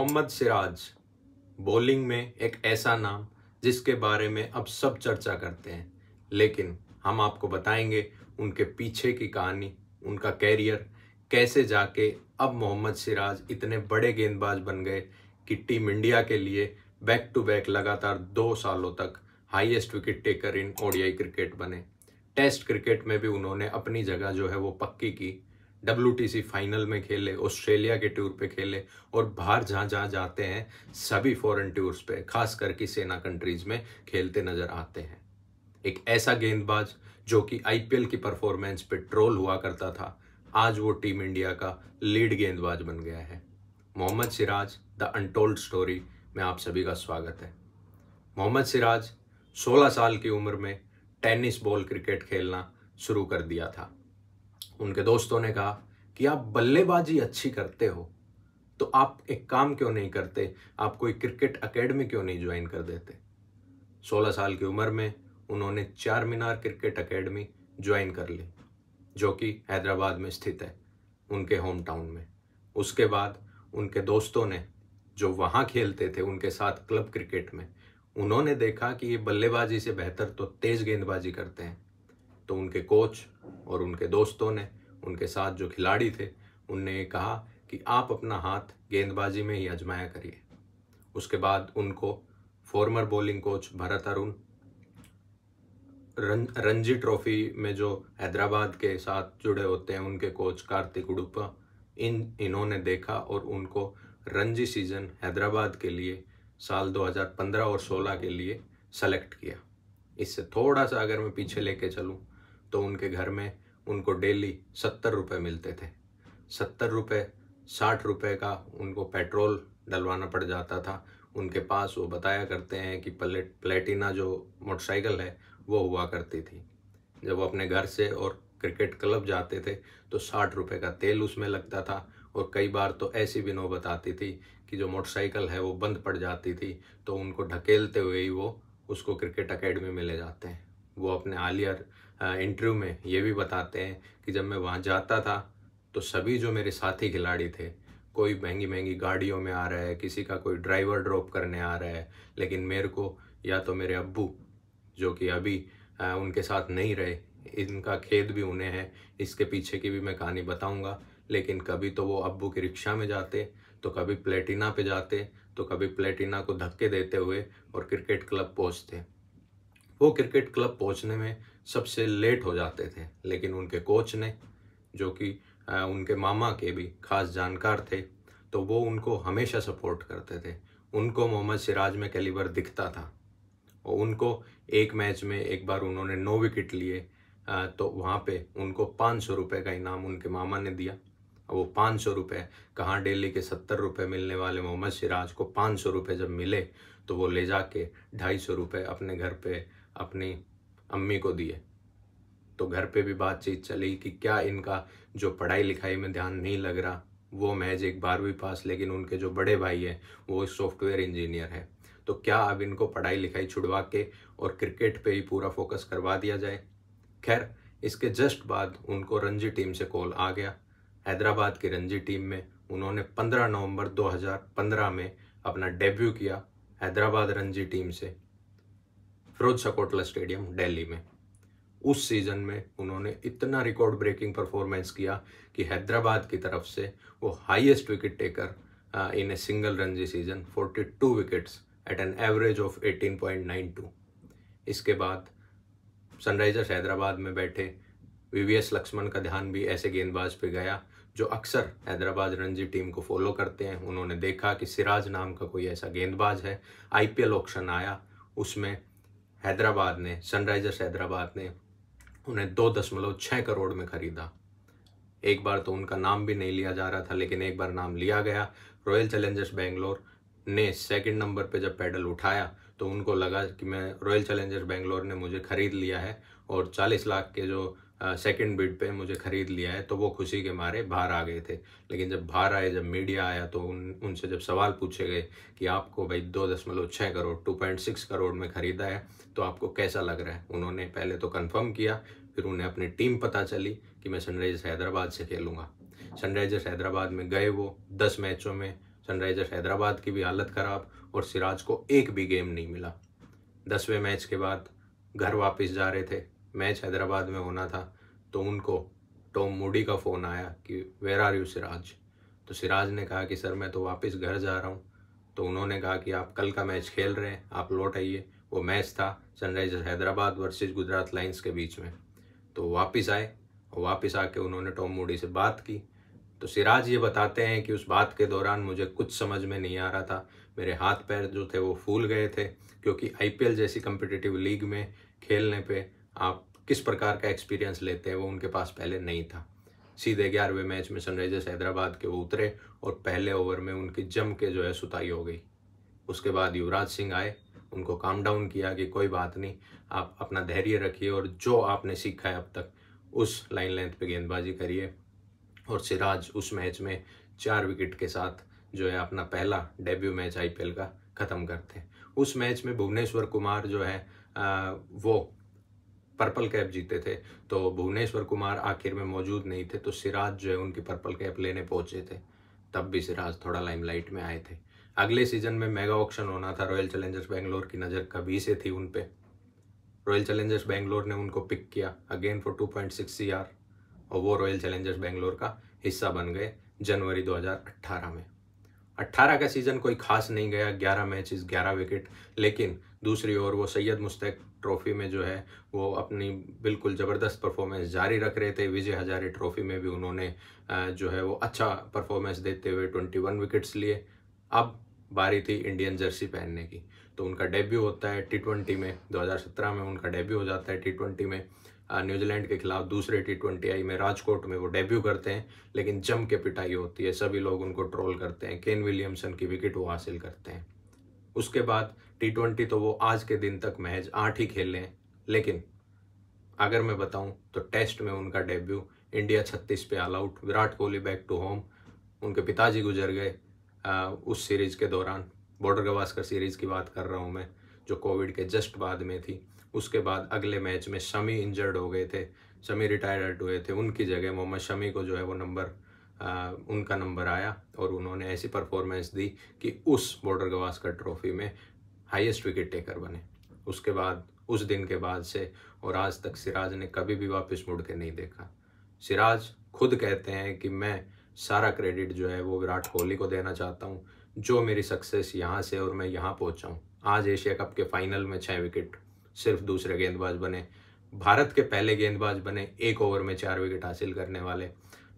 Mohammad Siraj bowling में एक ऐसा नाम जिसके बारे में अब सब चर्चा करते हैं, लेकिन हम आपको बताएंगे उनके पीछे की कहानी, उनका कैरियर कैसे जाके अब मोहम्मद सिराज इतने बड़े गेंदबाज बन गए कि टीम इंडिया के लिए बैक टू बैक लगातार 2 सालों तक highest wicket taker in ODI cricket बने। टेस्ट क्रिकेट में भी उन्होंने अपनी जगह जो है वो पक्की की। WTC फाइनल में खेले, ऑस्ट्रेलिया के टूर पे खेले और बाहर जहाँ जहाँ जाते हैं सभी फॉरेन टूर्स पे, खास करके सेना कंट्रीज में खेलते नजर आते हैं। एक ऐसा गेंदबाज जो कि IPL की परफॉर्मेंस पे ट्रोल हुआ करता था, आज वो टीम इंडिया का लीड गेंदबाज बन गया है। Mohammed Siraj the untold story में आप सभी का स्वागत है। मोहम्मद सिराज 16 साल की उम्र में टेनिस बॉल क्रिकेट खेलना शुरू कर दिया था। उनके दोस्तों ने कहा कि आप बल्लेबाजी अच्छी करते हो तो आप एक काम क्यों नहीं करते, आप कोई क्रिकेट एकेडमी क्यों नहीं ज्वाइन कर देते। 16 साल की उम्र में उन्होंने चार मीनार क्रिकेट एकेडमी ज्वाइन कर ली, जो कि हैदराबाद में स्थित है, उनके होम टाउन में। उसके बाद उनके दोस्तों ने जो वहाँ खेलते थे उनके साथ क्लब क्रिकेट में, उन्होंने देखा कि ये बल्लेबाजी से बेहतर तो तेज गेंदबाजी करते हैं। तो उनके कोच और उनके दोस्तों ने, उनके साथ जो खिलाड़ी थे, उनने कहा कि आप अपना हाथ गेंदबाजी में ही आजमाया करिए। उसके बाद उनको farmer bowling coach Bharat Arun, Ranji trophy में जो हैदराबाद के साथ जुड़े होते हैं उनके कोच कार्तिक उडुपा, इन्होंने देखा और उनको रणजी सीजन हैदराबाद के लिए साल 2015 और 16 के लिए सेलेक्ट किया। इससे थोड़ा सा अगर मैं पीछे लेके चलूँ तो उनके घर में उनको डेली 70 रुपये मिलते थे। 70 रुपये, 60 रुपये का उनको पेट्रोल डलवाना पड़ जाता था उनके पास। वो बताया करते हैं कि प्लेटिना जो मोटरसाइकिल है वो हुआ करती थी। जब वो अपने घर से और क्रिकेट क्लब जाते थे तो 60 रुपये का तेल उसमें लगता था, और कई बार तो ऐसी भी नौबत आती थी कि जो मोटरसाइकिल है वो बंद पड़ जाती थी, तो उनको ढकेलते हुए ही वो उसको क्रिकेट एकेडमी में ले जाते हैं। वो अपने हालिया इंटरव्यू में ये भी बताते हैं कि जब मैं वहाँ जाता था तो सभी जो मेरे साथी खिलाड़ी थे, कोई महंगी महंगी गाड़ियों में आ रहा है, किसी का कोई ड्राइवर ड्रॉप करने आ रहा है, लेकिन मेरे को या तो मेरे अब्बू जो कि अभी उनके साथ नहीं रहे, इनका खेद भी उन्हें है, इसके पीछे की भी मैं कहानी बताऊंगा, लेकिन कभी तो वो अब्बू की रिक्शा में जाते, तो कभी प्लेटिना पे जाते, तो कभी प्लेटिना को धक्के देते हुए और क्रिकेट क्लब पहुंचते। वो क्रिकेट क्लब पहुंचने में सबसे लेट हो जाते थे, लेकिन उनके कोच ने, जो कि उनके मामा के भी खास जानकार थे, तो वो उनको हमेशा सपोर्ट करते थे। उनको मोहम्मद सिराज में कैलिबर दिखता था और उनको एक मैच में एक बार उन्होंने 9 विकेट लिए, तो वहाँ पे उनको 500 रुपये का इनाम उनके मामा ने दिया। वो 500 रुपये कहाँ, डेली के 70 रुपये मिलने वाले मोहम्मद सिराज को 500 रुपये जब मिले तो वो ले जाके 250 रुपये अपने घर पे अपनी अम्मी को दिए। तो घर पे भी बातचीत चली कि क्या इनका जो पढ़ाई लिखाई में ध्यान नहीं लग रहा, वो महज एक 12वीं पास, लेकिन उनके जो बड़े भाई हैं वो सॉफ्टवेयर इंजीनियर है, तो क्या अब इनको पढ़ाई लिखाई छुड़वा के और क्रिकेट पे ही पूरा फोकस करवा दिया जाए। खैर, इसके जस्ट बाद उनको रणजी टीम से कॉल आ गया। हैदराबाद की रणजी टीम में उन्होंने 15 नवंबर 2015 में अपना डेब्यू किया हैदराबाद रणजी टीम से फिरोजशाह कोटला स्टेडियम दिल्ली में। उस सीजन में उन्होंने इतना रिकॉर्ड ब्रेकिंग परफॉर्मेंस किया कि हैदराबाद की तरफ से वो highest wicket taker in a single Ranji season, 42 wickets at an average of 18.92। इसके बाद सनराइजर्स हैदराबाद में बैठे VVS लक्ष्मण का ध्यान भी ऐसे गेंदबाज पे गया जो अक्सर हैदराबाद रणजी टीम को फॉलो करते हैं। उन्होंने देखा कि सिराज नाम का कोई ऐसा गेंदबाज है। IPL ऑक्शन आया, उसमें हैदराबाद ने, सनराइजर्स हैदराबाद ने उन्हें 2.6 करोड़ में खरीदा। एक बार तो उनका नाम भी नहीं लिया जा रहा था, लेकिन एक बार नाम लिया गया। रॉयल चैलेंजर्स बेंगलोर ने सेकंड नंबर पे जब पैडल उठाया तो उनको लगा कि मैं, रॉयल चैलेंजर्स बेंगलोर ने मुझे खरीद लिया है और 40 लाख के जो सेकंड बिड पे मुझे खरीद लिया है, तो वो खुशी के मारे बाहर आ गए थे। लेकिन जब बाहर आए, जब मीडिया आया, तो उनसे जब सवाल पूछे गए कि आपको भाई 2.6 करोड़ 2.6 करोड़ में खरीदा है, तो आपको कैसा लग रहा है, उन्होंने पहले तो कंफर्म किया, फिर उन्हें अपनी टीम पता चली कि मैं सनराइजर्स हैदराबाद से खेलूंगा। सनराइजर्स हैदराबाद में गए, वो 10 मैचों में सनराइजर्स हैदराबाद की भी हालत ख़राब और सिराज को एक भी गेम नहीं मिला। 10वें मैच के बाद घर वापस जा रहे थे, मैच हैदराबाद में होना था, तो उनको टॉम मूडी का फ़ोन आया कि वेयर आर यू सिराज। तो सिराज ने कहा कि सर मैं तो वापस घर जा रहा हूँ। तो उन्होंने कहा कि आप कल का मैच खेल रहे हैं, आप लौट आइए। वो मैच था Sunrisers Hyderabad versus Gujarat Lions के बीच में। तो वापस आए और वापस आके उन्होंने टॉम मूडी से बात की। तो सिराज ये बताते हैं कि उस बात के दौरान मुझे कुछ समझ में नहीं आ रहा था, मेरे हाथ पैर जो थे वो फूल गए थे, क्योंकि आईपीएल जैसी कम्पिटिटिव लीग में खेलने पे आप किस प्रकार का एक्सपीरियंस लेते हैं वो उनके पास पहले नहीं था। सीधे 11वें मैच में सनराइजर्स हैदराबाद के वो उतरे और पहले ओवर में उनकी जम के जो है सुताई हो गई। उसके बाद युवराज सिंह आए, उनको काम डाउन किया कि कोई बात नहीं, आप अपना धैर्य रखिए और जो आपने सीखा है अब तक उस लाइन लेंथ पे गेंदबाजी करिए। और सिराज उस मैच में 4 विकेट के साथ जो है अपना पहला डेब्यू मैच आईपीएल का ख़त्म करते हैं। उस मैच में भुवनेश्वर कुमार जो है वो पर्पल कैप जीते थे, तो भुवनेश्वर कुमार आखिर में मौजूद नहीं थे, तो सिराज जो है उनकी पर्पल कैप लेने पहुंचे थे। तब भी सिराज थोड़ा लाइमलाइट में आए थे। अगले सीजन में मेगा ऑक्शन होना था, रॉयल चैलेंजर्स बेंगलोर की नज़र कभी से थी उन पे। रॉयल चैलेंजर्स बेंगलोर ने उनको पिक किया अगेन फॉर 2.6 CR और वो रॉयल चैलेंजर्स बेंगलोर का हिस्सा बन गए जनवरी 2018 में। 18 का सीज़न कोई खास नहीं गया, 11 मैचेस 11 विकेट, लेकिन दूसरी ओर वो सैयद मुश्ताक ट्रॉफी में जो है वो अपनी बिल्कुल ज़बरदस्त परफॉर्मेंस जारी रख रहे थे। विजय हजारे ट्रॉफी में भी उन्होंने जो है वो अच्छा परफॉर्मेंस देते हुए 21 विकेट्स लिए। अब बारी थी इंडियन जर्सी पहनने की, तो उनका डेब्यू होता है T20 में। 2017 में उनका डेब्यू हो जाता है T20 में। न्यूजीलैंड के खिलाफ दूसरे T20 आई में राजकोट में वो डेब्यू करते हैं, लेकिन जम के पिटाई होती है, सभी लोग उनको ट्रोल करते हैं, केन विलियमसन की विकेट वो हासिल करते हैं। उसके बाद T20 तो वो आज के दिन तक महज 8 ही खेले हैं, लेकिन अगर मैं बताऊं तो टेस्ट में उनका डेब्यू इंडिया 36 पे all out, Virat Kohli back to home, उनके पिताजी गुजर गए उस सीरीज के दौरान। बॉर्डर गवास्कर सीरीज की बात कर रहा हूं मैं, जो कोविड के जस्ट बाद में थी। उसके बाद अगले मैच में शमी इंजर्ड हो गए थे, शमी रिटायर्ड हुए थे, उनकी जगह मोहम्मद शमी को जो है वो उनका नंबर आया और उन्होंने ऐसी परफॉर्मेंस दी कि उस बॉर्डर गवास्कर ट्रॉफी में हाईएस्ट विकेट टेकर बने। उसके बाद उस दिन के बाद से और आज तक सिराज ने कभी भी वापस मुड़ के नहीं देखा। सिराज खुद कहते हैं कि मैं सारा क्रेडिट जो है वो विराट कोहली को देना चाहता हूँ, जो मेरी सक्सेस यहाँ से और मैं यहाँ पहुँचा हूँ। आज एशिया कप के फाइनल में 6 विकेट सिर्फ दूसरे गेंदबाज बने, भारत के पहले गेंदबाज बने 1 ओवर में 4 विकेट हासिल करने वाले।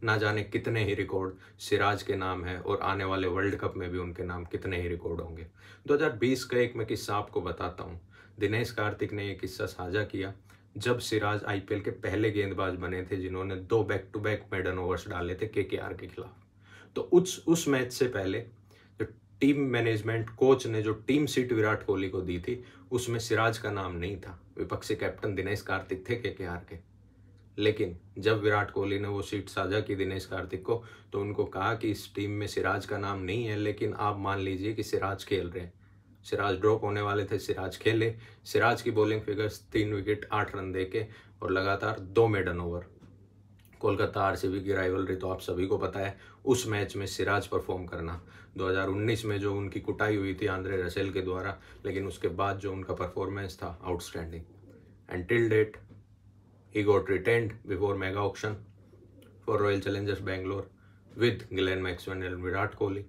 ना जाने कितने ही रिकॉर्ड सिराज के नाम है और आने वाले वर्ल्ड कप में भी उनके नाम कितने ही रिकॉर्ड होंगे। 2020 का एक मैं किस्सा आपको बताता हूँ। दिनेश कार्तिक ने ये किस्सा साझा किया जब सिराज आईपीएल के पहले गेंदबाज बने थे जिन्होंने 2 back to back maiden overs डाले थे केकेआर के खिलाफ। तो उस मैच से पहले जो टीम मैनेजमेंट कोच ने जो टीम सीट विराट कोहली को दी थी उसमें सिराज का नाम नहीं था, विपक्षी कैप्टन दिनेश कार्तिक थे केकेआर के। लेकिन जब विराट कोहली ने वो सीट साझा की दिनेश कार्तिक को, तो उनको कहा कि इस टीम में सिराज का नाम नहीं है, लेकिन आप मान लीजिए कि सिराज खेल रहे हैं। सिराज ड्रॉप होने वाले थे, सिराज खेले। सिराज की बॉलिंग फिगर्स 3 विकेट 8 रन देके और लगातार 2 मेडन ओवर। कोलकाता आरसीबी की राइवलरी तो आप सभी को पता है। उस मैच में सिराज परफॉर्म करना, 2019 में जो उनकी कुटाई हुई थी आंद्रे रसेल के द्वारा, लेकिन उसके बाद जो उनका परफॉर्मेंस था outstanding. And till date he got retained before mega auction for Royal Challengers Bangalore with Glenn Maxwell and Virat Kohli.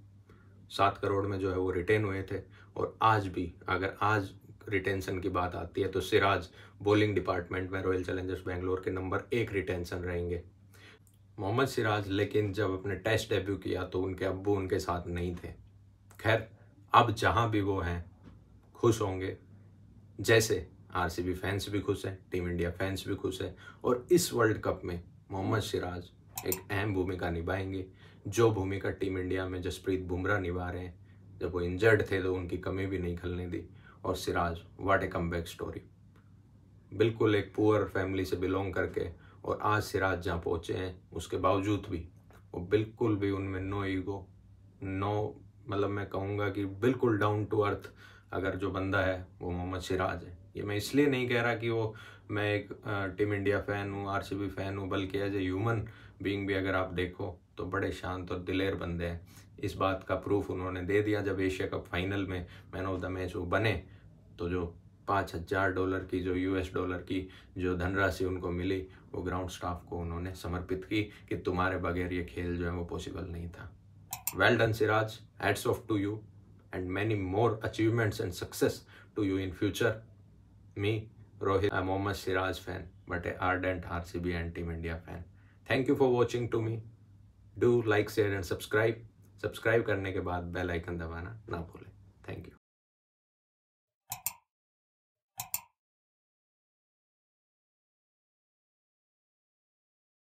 7 crore में जो है वो रिटेन हुए थे। और आज भी अगर आज रिटेंशन की बात आती है तो सिराज बॉलिंग डिपार्टमेंट में रॉयल चैलेंजर्स बेंगलोर के नंबर 1 रिटेंशन रहेंगे। मोहम्मद सिराज लेकिन जब अपने टेस्ट डेब्यू किया तो उनके अब्बू उनके साथ नहीं थे। खैर, अब जहां भी वो हैं खुश होंगे, जैसे आरसीबी फैंस भी खुश हैं, टीम इंडिया फैंस भी खुश हैं। और इस वर्ल्ड कप में मोहम्मद सिराज एक अहम भूमिका निभाएंगे, जो भूमिका टीम इंडिया में जसप्रीत बुमराह निभा रहे हैं। जब वो इंजर्ड थे तो उनकी कमी भी नहीं खलने दी। और Siraj, what A comeback story. बिल्कुल एक पुअर फैमिली से बिलोंग करके और आज सिराज जहाँ पहुँचे हैं उसके बावजूद भी वो बिल्कुल भी उनमें नो ईगो, नो, मतलब मैं कहूँगा कि बिल्कुल डाउन टू अर्थ अगर जो बंदा है वो मोहम्मद सिराज है। ये मैं इसलिए नहीं कह रहा कि वो मैं एक टीम इंडिया फ़ैन हूँ, आरसीबी फ़ैन हूँ, बल्कि एज ए ह्यूमन बीइंग भी अगर आप देखो तो बड़े शांत और दिलेर बंदे हैं। इस बात का प्रूफ उन्होंने दे दिया जब एशिया कप फाइनल में मैन ऑफ द मैच वो बने, तो जो $5,000 की, जो $US की जो धनराशि उनको मिली, वो ग्राउंड स्टाफ को उन्होंने समर्पित की कि तुम्हारे बगैर ये खेल जो है वो पॉसिबल नहीं था। Well done Siraj, hats off to you and many more achievements and success to you in future. Me, Rohit, I'm Mohammad Siraj fan, but an ardent RCB and Team India fan. Thank you for watching to me. Do like, share and subscribe. Subscribe करने के बाद bell icon दबाना ना भूलें। Thank you.